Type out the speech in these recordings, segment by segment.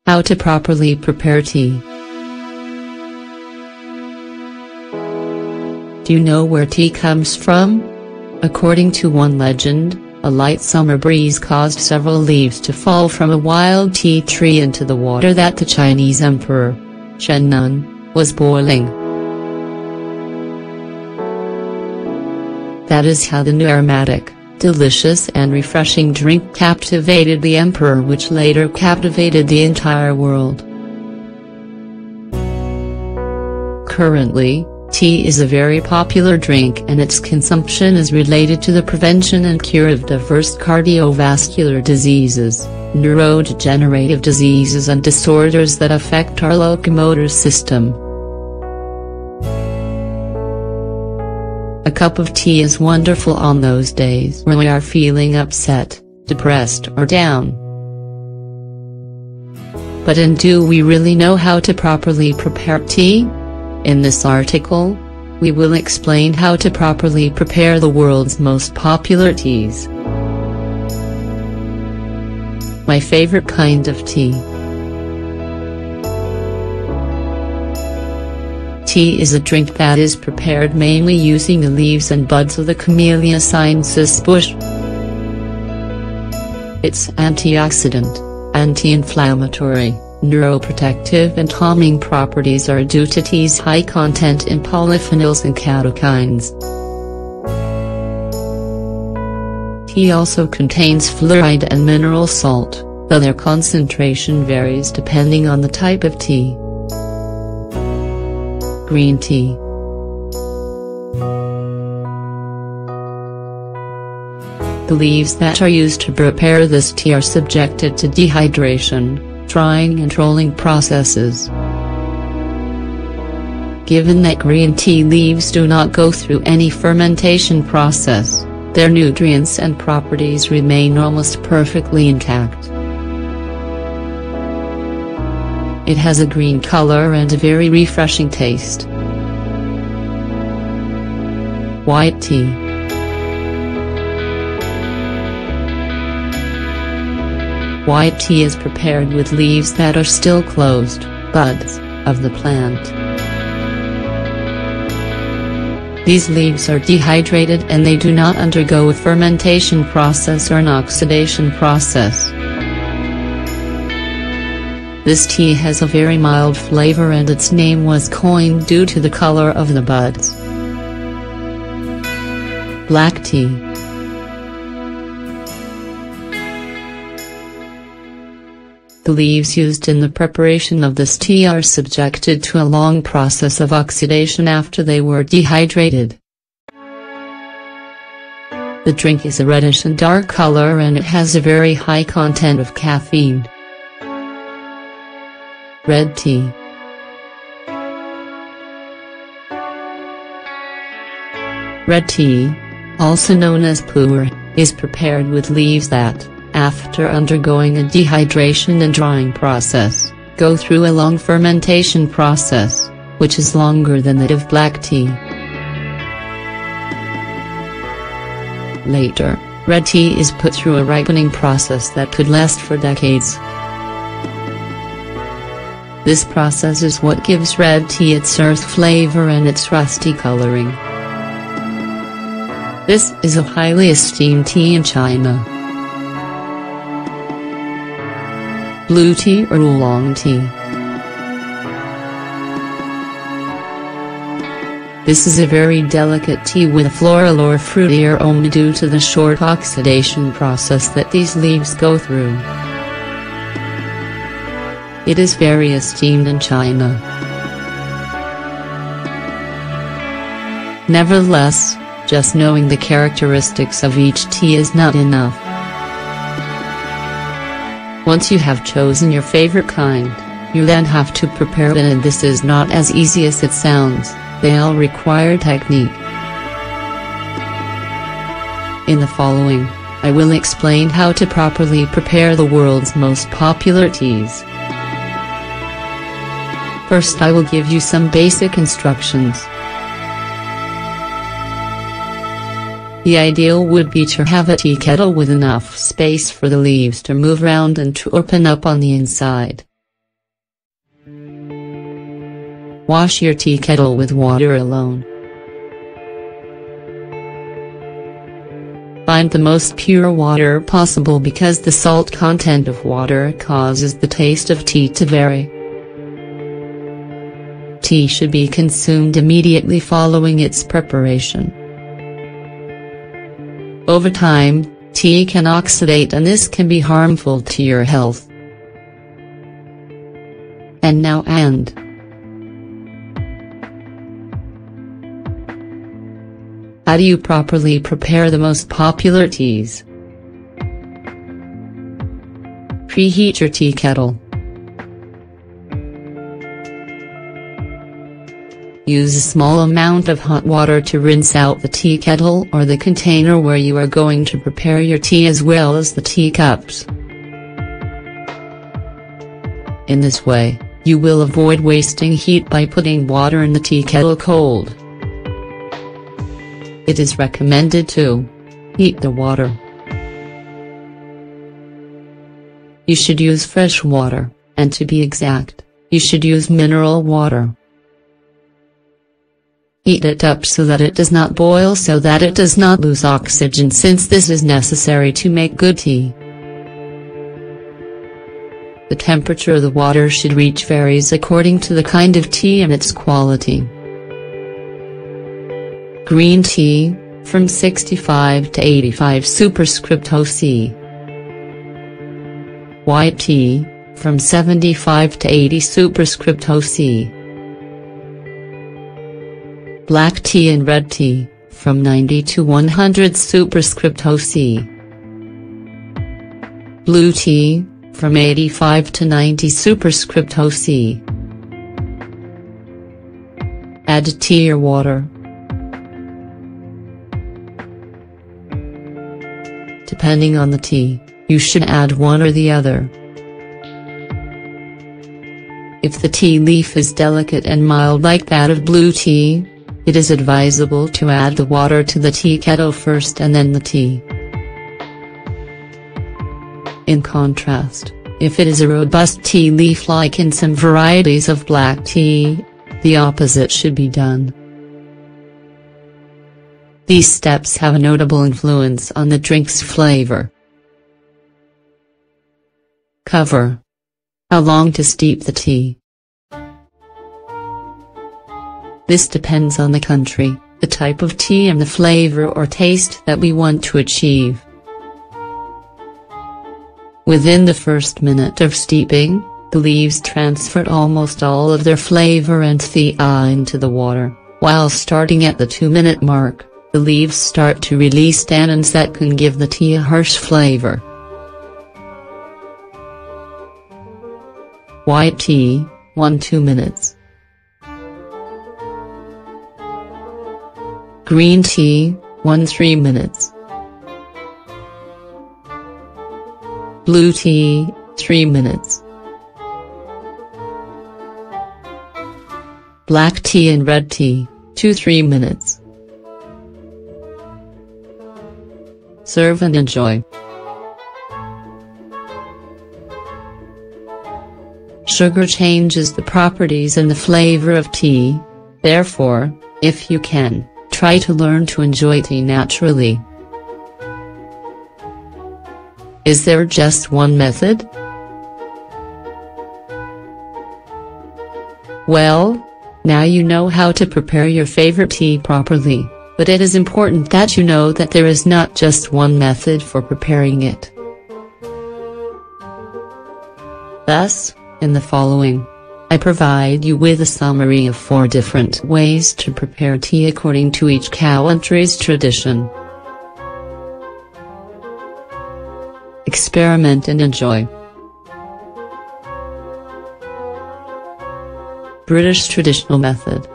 How to properly prepare tea. Do you know where tea comes from? According to one legend, a light summer breeze caused several leaves to fall from a wild tea tree into the water that the Chinese emperor, Shen Nung, was boiling. That is how the new aromatic, delicious and refreshing drink captivated the emperor, which later captivated the entire world. Currently, tea is a very popular drink and its consumption is related to the prevention and cure of diverse cardiovascular diseases, neurodegenerative diseases and disorders that affect our locomotor system. A cup of tea is wonderful on those days when we are feeling upset, depressed or down. But do we really know how to properly prepare tea? In this article, we will explain how to properly prepare the world's most popular teas. My favorite kind of tea. Tea is a drink that is prepared mainly using the leaves and buds of the Camellia sinensis bush. Its antioxidant, anti-inflammatory, neuroprotective and calming properties are due to tea's high content in polyphenols and catechins. Tea also contains fluoride and mineral salt, though their concentration varies depending on the type of tea. Green tea. The leaves that are used to prepare this tea are subjected to dehydration, drying and rolling processes. Given that green tea leaves do not go through any fermentation process, their nutrients and properties remain almost perfectly intact. It has a green color and a very refreshing taste. White tea. White tea is prepared with leaves that are still closed, buds, of the plant. These leaves are dehydrated and they do not undergo a fermentation process or an oxidation process. This tea has a very mild flavor and its name was coined due to the color of the buds. Black tea. The leaves used in the preparation of this tea are subjected to a long process of oxidation after they were dehydrated. The drink is a reddish and dark color and it has a very high content of caffeine. Red tea. Red tea, also known as pu'er, is prepared with leaves that, after undergoing a dehydration and drying process, go through a long fermentation process, which is longer than that of black tea. Later, red tea is put through a ripening process that could last for decades. This process is what gives red tea its earth flavor and its rusty coloring. This is a highly esteemed tea in China. Blue tea or oolong tea. This is a very delicate tea with a floral or fruity aroma due to the short oxidation process that these leaves go through. It is very esteemed in China. Nevertheless, just knowing the characteristics of each tea is not enough. Once you have chosen your favorite kind, you then have to prepare it, and this is not as easy as it sounds. They all require technique. In the following, I will explain how to properly prepare the world's most popular teas. First, I will give you some basic instructions. The ideal would be to have a tea kettle with enough space for the leaves to move around and to open up on the inside. Wash your tea kettle with water alone. Find the most pure water possible because the salt content of water causes the taste of tea to vary. Tea should be consumed immediately following its preparation. Over time, tea can oxidate and this can be harmful to your health. And now how do you properly prepare the most popular teas? Preheat your tea kettle. Use a small amount of hot water to rinse out the tea kettle or the container where you are going to prepare your tea as well as the teacups. In this way, you will avoid wasting heat by putting water in the tea kettle cold. It is recommended to heat the water. You should use fresh water, and to be exact, you should use mineral water. Heat it up so that it does not boil so that it does not lose oxygen since this is necessary to make good tea. The temperature of the water should reach varies according to the kind of tea and its quality. Green tea, from 65 to 85 superscripto C. White tea, from 75 to 80 superscripto C. Black tea and red tea, from 90 to 100 superscripto C. Blue tea, from 85 to 90 superscripto C. Add tea or water. Depending on the tea, you should add one or the other. If the tea leaf is delicate and mild like that of blue tea, it is advisable to add the water to the tea kettle first and then the tea. In contrast, if it is a robust tea leaf like in some varieties of black tea, the opposite should be done. These steps have a notable influence on the drink's flavor. Cover. How long to steep the tea? This depends on the country, the type of tea and the flavor or taste that we want to achieve. Within the first minute of steeping, the leaves transfer almost all of their flavor and theine into the water, while starting at the 2-minute mark, the leaves start to release tannins that can give the tea a harsh flavor. White tea, 1–2 minutes. Green tea, 1–3 minutes. Blue tea, 3 minutes. Black tea and red tea, 2–3 minutes. Serve and enjoy. Sugar changes the properties and the flavor of tea, therefore, if you can, try to learn to enjoy tea naturally. Is there just one method? Well, now you know how to prepare your favorite tea properly, but it is important that you know that there is not just one method for preparing it. Thus, in the following, I provide you with a summary of 4 different ways to prepare tea according to each country's tradition. Experiment and enjoy. British traditional method.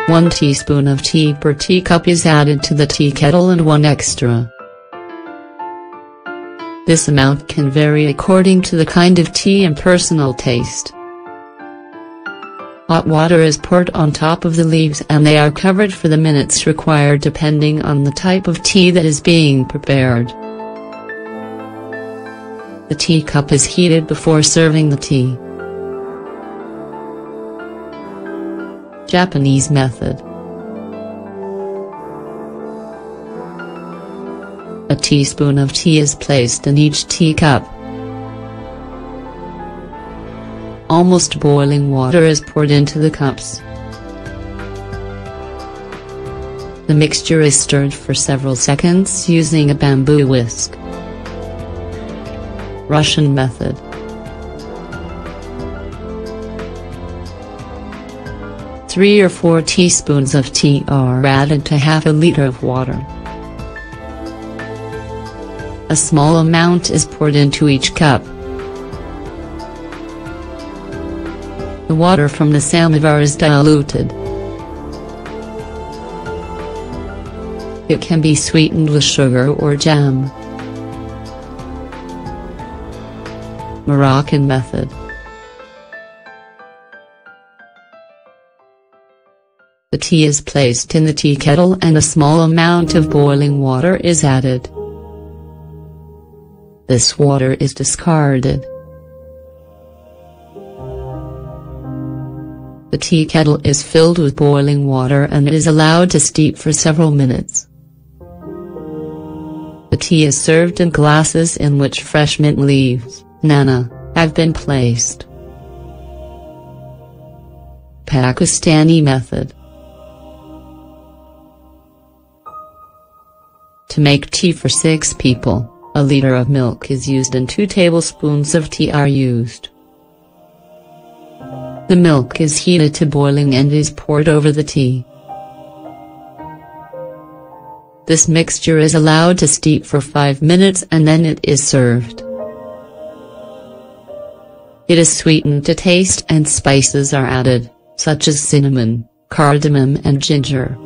1 teaspoon of tea per teacup is added to the tea kettle and 1 extra. This amount can vary according to the kind of tea and personal taste. Hot water is poured on top of the leaves and they are covered for the minutes required depending on the type of tea that is being prepared. The teacup is heated before serving the tea. Japanese method. A teaspoon of tea is placed in each teacup. Almost boiling water is poured into the cups. The mixture is stirred for several seconds using a bamboo whisk. Russian method. Three or 4 teaspoons of tea are added to half a liter of water. A small amount is poured into each cup. The water from the samovar is diluted. It can be sweetened with sugar or jam. Moroccan method. The tea is placed in the tea kettle and a small amount of boiling water is added. This water is discarded. The tea kettle is filled with boiling water and it is allowed to steep for several minutes. The tea is served in glasses in which fresh mint leaves, nana, have been placed. Pakistani method. To make tea for 6 people, a liter of milk is used and 2 tablespoons of tea are used. The milk is heated to boiling and is poured over the tea. This mixture is allowed to steep for 5 minutes and then it is served. It is sweetened to taste and spices are added, such as cinnamon, cardamom and ginger.